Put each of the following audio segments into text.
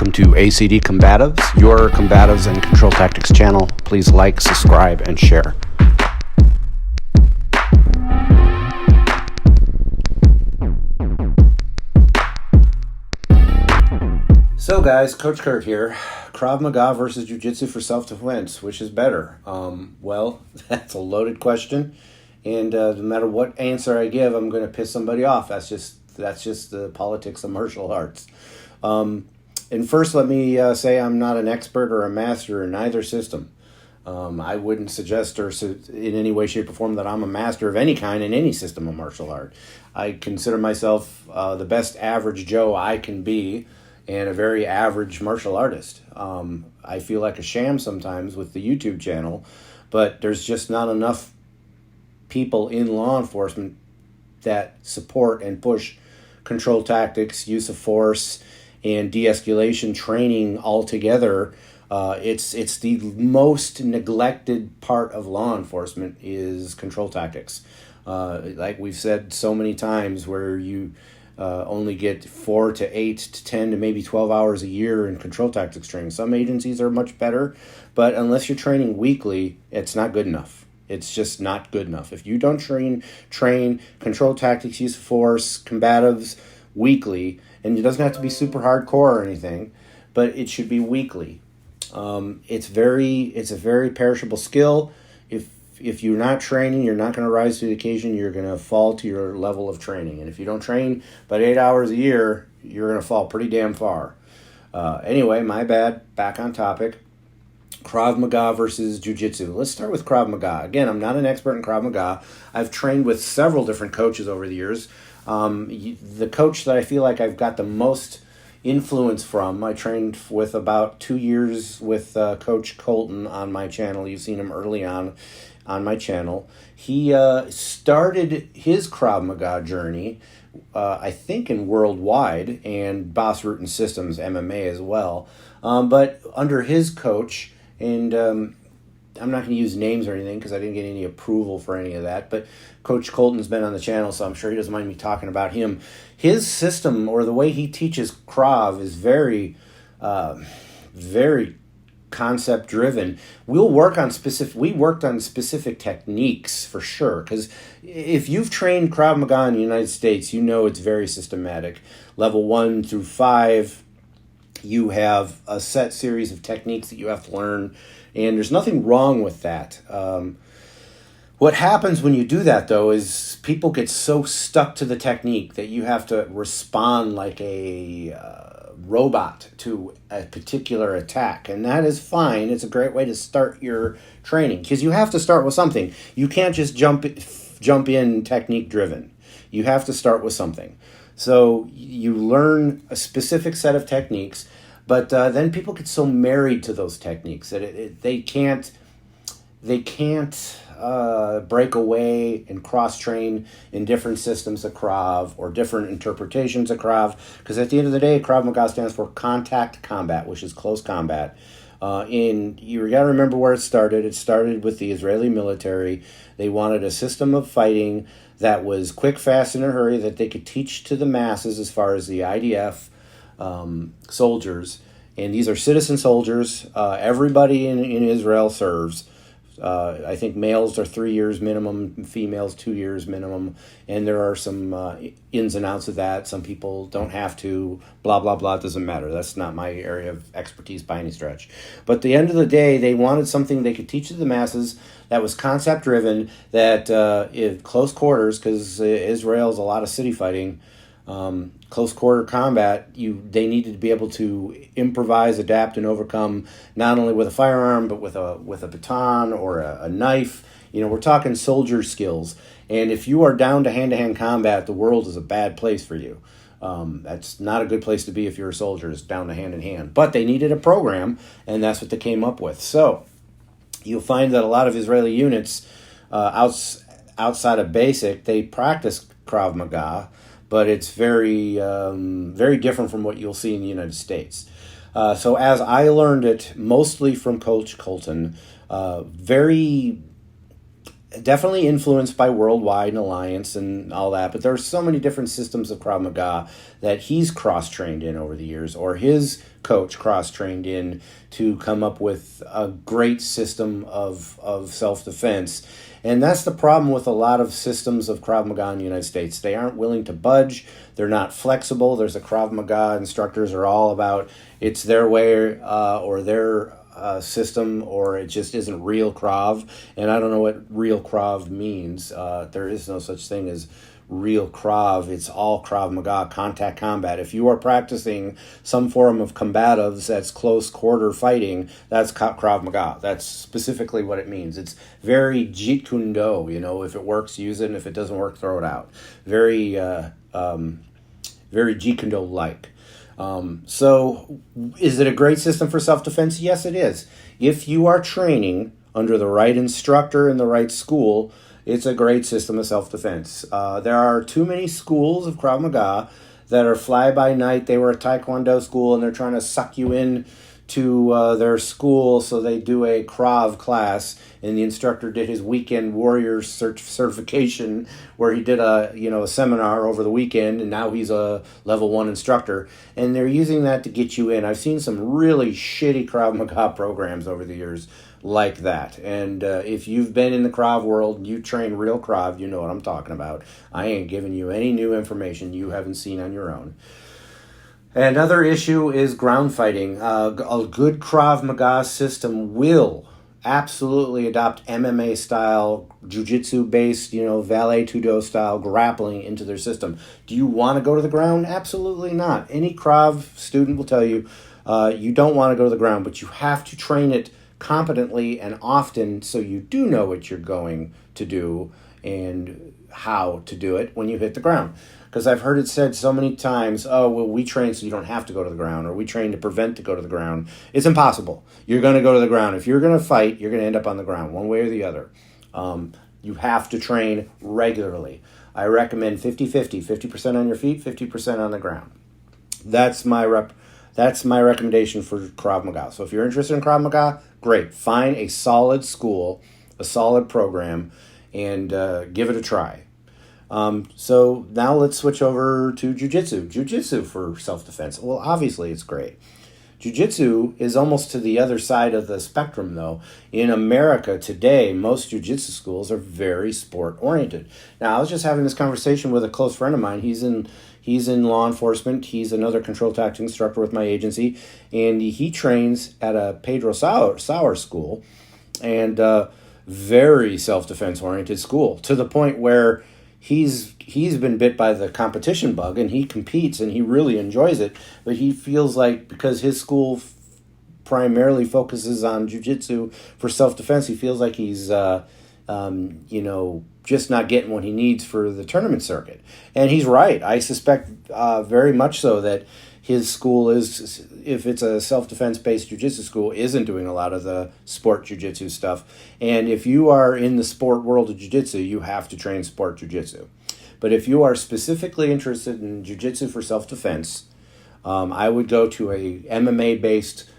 welcome to ACD Combatives, your combatives and control tactics channel. Please like, subscribe, and share. So guys, Coach Kurt here. Krav Maga versus Jiu-Jitsu for self-defense, which is better? Well, that's a loaded question, and no matter what answer I give, I'm going to piss somebody off. That's just the politics of martial arts. And first, let me say I'm not an expert or a master in either system. I wouldn't suggest or in any way, shape, or form that I'm a master of any kind in any system of martial art. I consider myself the best average Joe I can be, and a very average martial artist. I feel like a sham sometimes with the YouTube channel, but there's just not enough people in law enforcement that support and push control tactics, use of force, and de-escalation training altogether. It's the most neglected part of law enforcement is control tactics. Like we've said so many times, where you only get 4 to 8 to 10 to maybe 12 hours a year in control tactics training. Some agencies are much better, but unless you're training weekly, it's not good enough. It's just not good enough. If you don't train control tactics, use of force, combatives weekly, and it doesn't have to be super hardcore or anything, but it should be weekly. It's a very perishable skill. If you're not training, you're not going to rise to the occasion. You're going to fall to your level of training. And if you don't train but 8 hours a year, you're going to fall pretty damn far. Anyway, my bad. Back on topic. Krav Maga versus Jiu-Jitsu. Let's start with Krav Maga. Again, I'm not an expert in Krav Maga. I've trained with several different coaches over the years. The coach that I feel like I've got the most influence from, I trained with about 2 years with Coach Colton on my channel. You've seen him early on my channel. He started his Krav Maga journey, I think, in Worldwide and Boss Root and Systems MMA as well. But under his coach, and I'm not going to use names or anything because I didn't get any approval for any of that, but Coach Colton's been on the channel, so I'm sure he doesn't mind me talking about him. His system, or the way he teaches Krav, is very, very concept driven. We worked on specific techniques for sure, because if you've trained Krav Maga in the United States, you know it's very systematic. Level 1 through 5, you have a set series of techniques that you have to learn, and there's nothing wrong with that. What happens when you do that, though, is people get so stuck to the technique that you have to respond like a robot to a particular attack, and that is fine. It's a great way to start your training, because you have to start with something. You can't just jump in technique driven. You have to start with something. So you learn a specific set of techniques, but then people get so married to those techniques that they can't break away and cross-train in different systems of Krav or different interpretations of Krav, because at the end of the day, Krav Maga stands for contact combat, which is close combat. And you got to remember where it started. It started with the Israeli military. They wanted a system of fighting that was quick, fast, in a hurry, that they could teach to the masses as far as the IDF soldiers. And these are citizen soldiers. Everybody in Israel serves. I think males are 3 years minimum, females 2 years minimum, and there are some ins and outs of that. Some people don't have to, blah, blah, blah. It doesn't matter. That's not my area of expertise by any stretch. But at the end of the day, they wanted something they could teach to the masses that was concept-driven, that in close quarters, because Israel's a lot of city fighting, close quarter combat, they needed to be able to improvise, adapt, and overcome, not only with a firearm but with a baton or a knife. We're talking soldier skills, and if you are down to hand-to-hand combat, the world is a bad place for you. That's not a good place to be if you're a soldier. It's down to hand-in-hand. But they needed a program, and that's what they came up with. So you'll find that a lot of Israeli units outside of basic, they practice Krav Maga, but it's very, very different from what you'll see in the United States. So as I learned it, mostly from Coach Colton, very definitely influenced by Worldwide and Alliance and all that, but there's so many different systems of Krav Maga that he's cross-trained in over the years, or his coach cross-trained in, to come up with a great system of self-defense. And that's the problem with a lot of systems of Krav Maga in the United States. They aren't willing to budge. They're not flexible. There's a Krav Maga instructors are all about it's their way or their system, or it just isn't real Krav. And I don't know what real Krav means. There is no such thing as real Krav. It's all Krav Maga, contact combat. If you are practicing some form of combatives that's close quarter fighting, that's Krav Maga. That's specifically what it means. It's very Jeet Kune Do. If it works, use it, and if it doesn't work, throw it out. Very Jeet Kune Do-like. So is it a great system for self-defense? Yes, it is. If you are training under the right instructor in the right school, it's a great system of self-defense. There are too many schools of Krav Maga that are fly-by-night. They were a Taekwondo school, and they're trying to suck you in to their school, so they do a Krav class, and the instructor did his weekend warrior certification, where he did a seminar over the weekend, and now he's a level 1 instructor, and they're using that to get you in. I've seen some really shitty Krav Maga programs over the years like that, and if you've been in the Krav world and you train real Krav, you know what I'm talking about. I ain't giving you any new information you haven't seen on your own. Another issue is ground fighting. A good Krav Maga system will absolutely adopt MMA style, jiu-jitsu based, valet tudo style grappling into their system. Do you want to go to the ground? Absolutely not. Any Krav student will tell you you don't want to go to the ground, but you have to train it competently and often so you do know what you're going to do and how to do it when you hit the ground. Because I've heard it said so many times, oh, well, we train so you don't have to go to the ground, or we train to prevent to go to the ground. It's impossible. You're going to go to the ground. If you're going to fight, you're going to end up on the ground, one way or the other. You have to train regularly. I recommend 50-50, 50% on your feet, 50% on the ground. That's my recommendation for Krav Maga. So if you're interested in Krav Maga, great. Find a solid school, a solid program, and give it a try. So now let's switch over to jiu-jitsu. Jiu-jitsu for self-defense. Well, obviously it's great. Jiu-jitsu is almost to the other side of the spectrum, though. In America today, most jiu-jitsu schools are very sport-oriented. Now, I was just having this conversation with a close friend of mine. He's in law enforcement. He's another control tactics instructor with my agency, and he trains at a Pedro Sauer school, and very self-defense oriented school, to the point where he's been bit by the competition bug, and he competes and he really enjoys it, but he feels like because his school primarily focuses on jiu-jitsu for self-defense, he feels like he's just not getting what he needs for the tournament circuit. And he's right. I suspect very much so that his school is, if it's a self-defense based jiu-jitsu school, isn't doing a lot of the sport jiu-jitsu stuff. And if you are in the sport world of jiu-jitsu, you have to train sport jiu-jitsu. But if you are specifically interested in jiu-jitsu for self-defense, I would go to a MMA based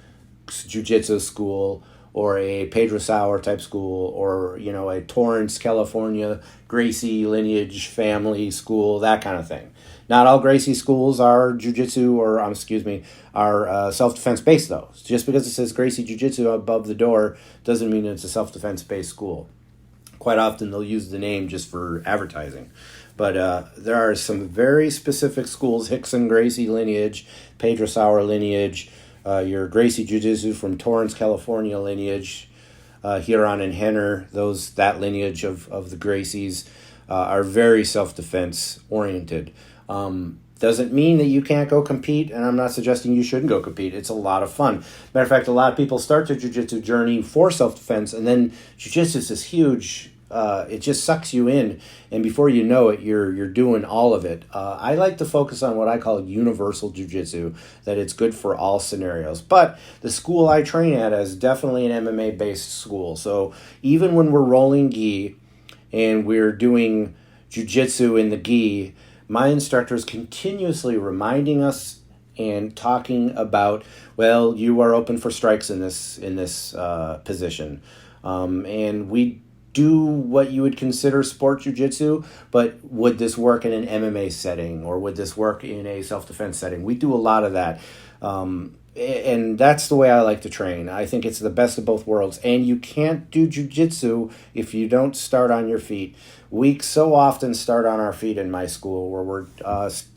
jiu-jitsu school, or a Pedro Sauer type school, or a Torrance, California, Gracie lineage family school, that kind of thing. Not all Gracie schools are jiu-jitsu are self-defense based, though. Just because it says Gracie Jiu-Jitsu above the door doesn't mean it's a self-defense based school. Quite often they'll use the name just for advertising. But there are some very specific schools: Hickson Gracie lineage, Pedro Sauer lineage, your Gracie Jiu-Jitsu from Torrance, California lineage, Huron and Henner, that lineage of the Gracies are very self-defense oriented. Doesn't mean that you can't go compete, and I'm not suggesting you shouldn't go compete. It's a lot of fun. Matter of fact, a lot of people start their jiu-jitsu journey for self-defense, and then jiu-jitsu is this huge, it just sucks you in, and before you know it, you're doing all of it. I like to focus on what I call universal jiu-jitsu, that it's good for all scenarios. But the school I train at is definitely an MMA-based school, so even when we're rolling gi and we're doing jiu-jitsu in the gi, my instructor is continuously reminding us and talking about, well, you are open for strikes in this position, and we do what you would consider sport jiu-jitsu, but would this work in an MMA setting, or would this work in a self-defense setting? We do a lot of that. And that's the way I like to train. I think it's the best of both worlds. And you can't do jiu-jitsu if you don't start on your feet. We so often start on our feet in my school, where we're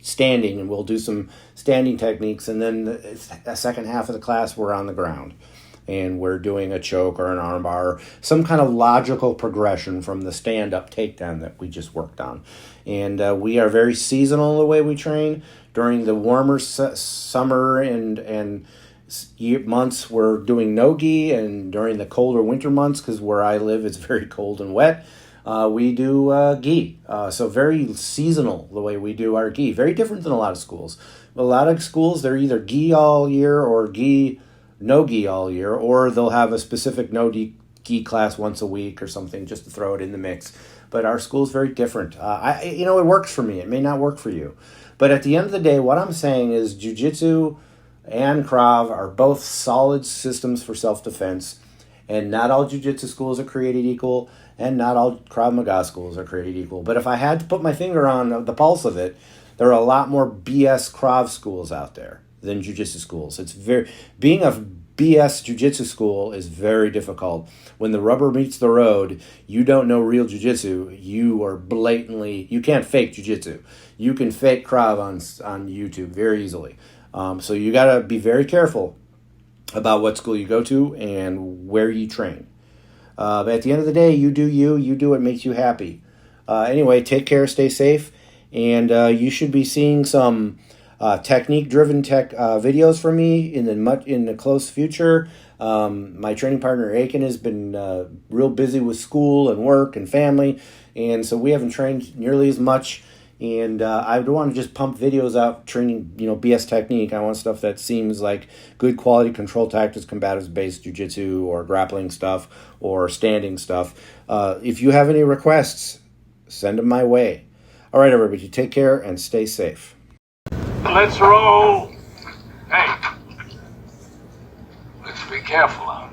standing, and we'll do some standing techniques, and then the second half of the class we're on the ground. And we're doing a choke or an armbar, some kind of logical progression from the stand-up takedown that we just worked on. And we are very seasonal in the way we train. During the warmer summer and months, we're doing no gi, and during the colder winter months, because where I live it's very cold and wet, we do gi. So very seasonal the way we do our gi. Very different than a lot of schools. A lot of schools, they're either gi all year or no gi all year, or they'll have a specific no gi class once a week or something just to throw it in the mix. But our school's very different. It works for me. It may not work for you. But at the end of the day, what I'm saying is jiu-jitsu and Krav are both solid systems for self-defense. And not all jiu-jitsu schools are created equal, and not all Krav Maga schools are created equal. But if I had to put my finger on the pulse of it, there are a lot more BS Krav schools out there than jiu-jitsu schools. Being a BS jiu-jitsu school is very difficult. When the rubber meets the road, you don't know real jiu-jitsu. You can't fake jiu-jitsu. You can fake Krav on YouTube very easily. So you got to be very careful about what school you go to and where you train. But at the end of the day, you do what makes you happy. Anyway, take care, stay safe, and you should be seeing some technique-driven videos from me in the close future. My training partner Aiken has been real busy with school and work and family, and so we haven't trained nearly as much. And I don't want to just pump videos out training, BS technique. I want stuff that seems like good quality control tactics, combatives-based jiu-jitsu, or grappling stuff, or standing stuff. If you have any requests, send them my way. All right, everybody, take care and stay safe. Let's roll. Hey, let's be careful out.